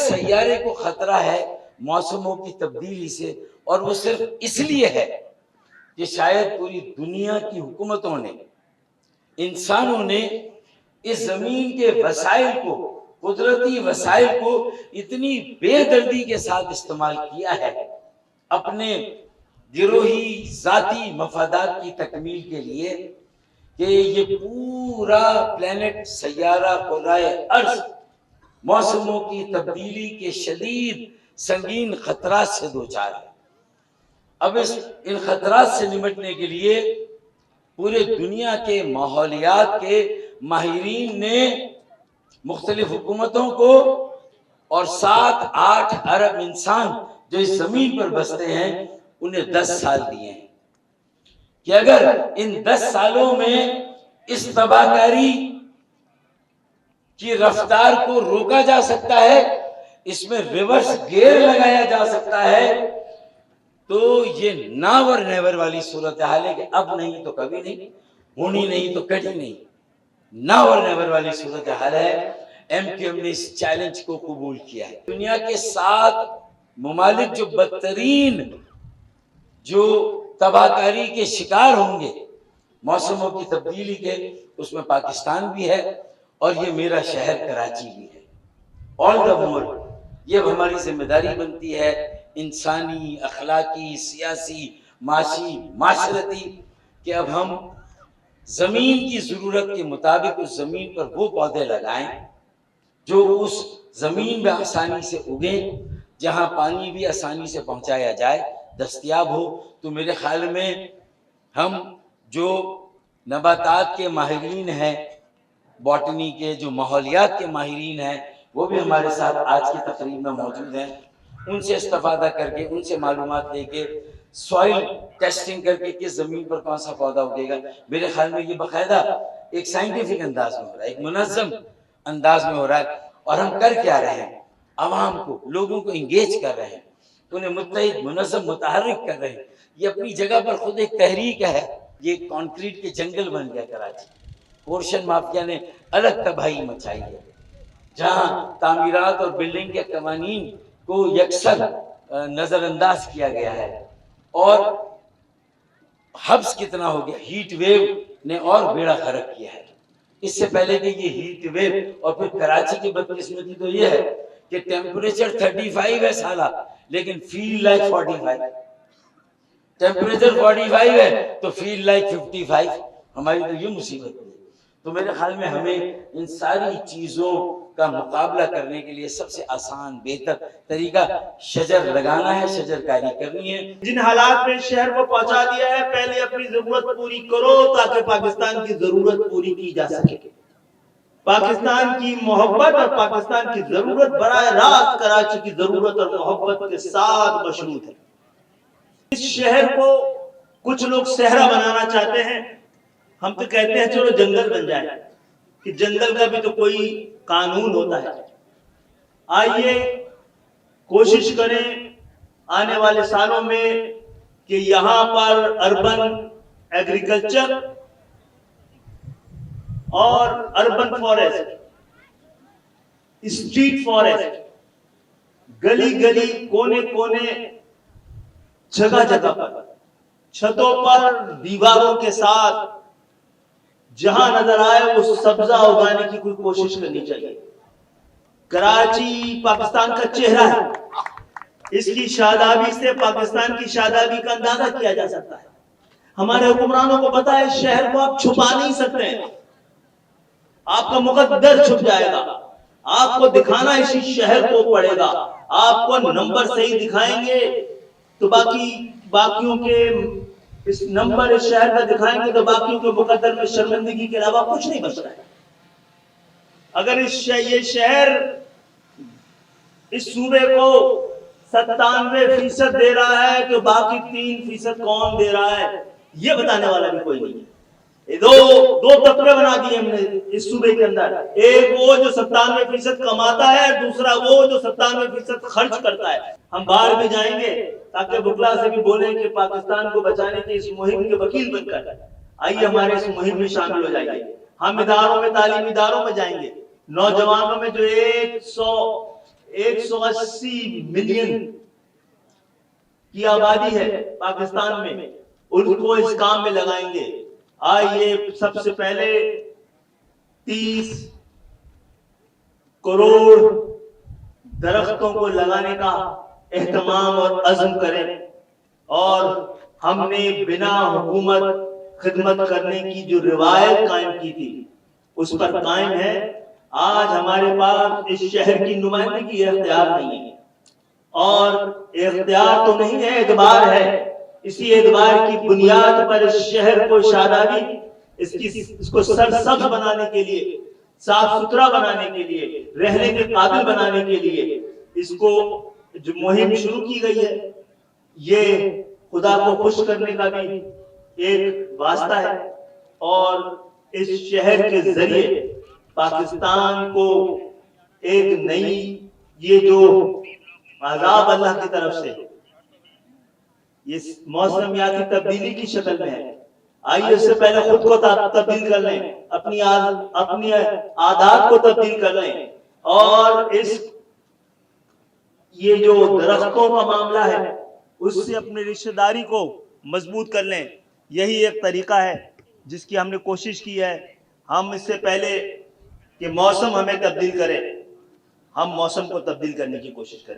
सैयारे को खतरा है मौसमों की तब्दीली से, और वो सिर्फ इसलिए है कि शायद पूरी दुनिया की हुकूमतों ने, इंसानों ने इस जमीन के वसाइल को, कुदरती वसाइल को इतनी बेदर्दी के साथ इस्तेमाल किया है अपने गिरोही जाती मफादात की तकमील के लिए, कि ये पूरा प्लेनेट सैयारा कुराए अर्ज मौसमों की तब्दीली के शदीद संगीन खतरात से दो चार है। अब इन खतरात से निपटने के लिए पूरे दुनिया के माहौलियात के माहिरीन ने मुख्तलिफ हुकूमतों को और 7-8 अरब इंसान जो इस जमीन पर बसते हैं उन्हें 10 साल दिए हैं कि अगर इन 10 सालों में इस तबाहकारी की रफ्तार को रोका जा सकता है, इसमें रिवर्स गियर लगाया जा सकता है, तो ये नावर नेवर वाली सूरत हाल है कि अब नहीं तो कभी नहीं, होनी नहीं तो कभी नहीं, नावर नेवर वाली सूरत हाल है। एमक्यूएम ने इस चैलेंज को कबूल किया है। दुनिया के 7 ममालिक जो बदतरीन, जो तबाहकारी के शिकार होंगे मौसमों की तब्दीली के, उसमें पाकिस्तान भी है और ये मेरा शहर कराची भी है। ऑल द मोर ये हमारी जिम्मेदारी बनती है, इंसानी, अखलाकी, सियासी, माशी, माशरती, कि अब हम जमीन की जरूरत के मुताबिक उस जमीन पर वो पौधे लगाएं जो उस जमीन में आसानी से उगे, जहां पानी भी आसानी से पहुंचाया जाए, दस्तयाब हो। तो मेरे ख्याल में हम जो नबातात के माहिरीन हैं, बॉटनी के जो माहौलियात के माहिरीन हैं, वो भी हमारे साथ आज की तकरीब में मौजूद हैं। उनसे इस्तेफादा करके, उनसे मालूमात लेके, सॉइल टेस्टिंग करके किस ज़मीन पर कौन सा पौधा उगेगा, मेरे ख्याल में ये बाकायदा एक साइंटिफिक अंदाज में हो रहा है, एक मुनज़्ज़म अंदाज में हो रहा है। और हम कर क्या रहे हैं, आवाम को, लोगों को इंगेज कर रहे हैं, उन्हें मुत्तहिद, मुनज़्ज़म, मुतहर्रिक कर रहे हैं। ये अपनी जगह पर खुद एक तहरीक है। ये कंक्रीट के जंगल बन गया कराची, पोर्शन माफिया ने अलग तबाही मचाई है, जहाँ तामीरात और बिल्डिंग के कवानीन को यकसर नज़रअंदाज किया गया है। और हब्स कितना हो गया, हीट वेव ने और बेड़ा गर्क किया है। इससे पहले कि ये हीट वेव, और फिर कराची की बदकिस्मती तो ये है कि टेम्परेचर 35 है साला, लेकिन फील लाइक 45। टेम्परेचर 45 है तो फील लाइक 55। हमारी तो ये मुसीबत है। तो मेरे ख्याल में हमें इन सारी चीज़ों का मुकाबला करने के लिए सबसे आसान, बेहतर तरीका शजर लगाना है, शजरकारी करनी है। जिन हालात में शहर को पहुंचा दिया है, पहले अपनी जरूरत पूरी करो ताकि पाकिस्तान की जरूरत पूरी की जा सके। पाकिस्तान की मोहब्बत और पाकिस्तान की जरूरत बराह रास्त कराची की जरूरत और मोहब्बत के साथ मशरूत है। इस शहर को कुछ लोग सहरा बनाना चाहते हैं। हम तो कहते हैं चलो जंगल बन जाए, कि जंगल का भी तो कोई कानून होता है। आइए कोशिश करें आने वाले सालों में कि यहाँ पर अर्बन एग्रीकल्चर और अर्बन फॉरेस्ट, स्ट्रीट फॉरेस्ट, गली गली, कोने कोने, जगह जगह पर, छतों पर, दीवारों के साथ, जहां नजर आए वो सब्जा उगाने की कोई कोशिश करनी चाहिए। कराची पाकिस्तान का चेहरा है, इसकी शादाबी से पाकिस्तान की शादाबी का अंदाजा किया जा सकता है। हमारे हुक्मरानों को पता है शहर को आप छुपा नहीं सकते हैं, आपका मुकद्दर छुप जाएगा। आपको दिखाना इसी शहर को पड़ेगा। आपको नंबर सही दिखाएंगे तो बाकियों के इस नंबर इस शहर का दिखाएंगे तो बाकियों के मुकद्दर में शर्मिंदगी के अलावा कुछ नहीं बचता है। अगर ये शहर इस सूबे को 97% दे रहा है तो बाकी 3% कौन दे रहा है, ये बताने वाला भी कोई नहीं है। दो तबके बना दिए हमने इस सूबे के अंदर, एक वो जो 97% कमाता है, दूसरा वो जो 97% खर्च करता है। हम बाहर भी जाएंगे ताकि बुकला से भी बोले कि पाकिस्तान को बचाने की इस मुहिम के वकील बनकर आइए हमारे इस मुहिम में शामिल हो जाइए। हम इदारों में, तालीमी इदारों में जाएंगे, नौजवानों में जो 180 मिलियन की आबादी है पाकिस्तान में, उनको इस काम में लगाएंगे। आइए सबसे पहले 30 करोड़ दरख्तों को लगाने का एहतमाम और अज़्म करें। और हमने बिना हुकूमत खिदमत करने की जो रिवायत कायम की थी उस पर कायम है। आज हमारे पास इस शहर की नुमाइंदगी की इख्तियार नहीं है, और इख्तियार तो नहीं है, एतबार है। इसी एतबार की बुनियाद पर इस शहर को शादाबी इसको सरसब्ज बनाने के लिए, साफ सुथरा बनाने के लिए, रहने के काबिल बनाने के लिए इसको जो मुहिम शुरू की गई है, ये खुदा को खुश करने का भी एक वास्ता है। और इस शहर के जरिए पाकिस्तान को एक नई, ये जो आज़ाब अल्लाह की तरफ से ये मौसमियाती तब्दीली की शक्ल में है, आइए उससे पहले खुद को तब्दील कर लें, अपनी आदत को तब्दील कर लें, और ये जो दरख्तों का मामला है उससे अपनी रिश्तेदारी को मजबूत कर लें। यही एक तरीका है जिसकी हमने कोशिश की है। हम इससे पहले कि मौसम हमें तब्दील करे, हम मौसम को तब्दील करने की कोशिश करें।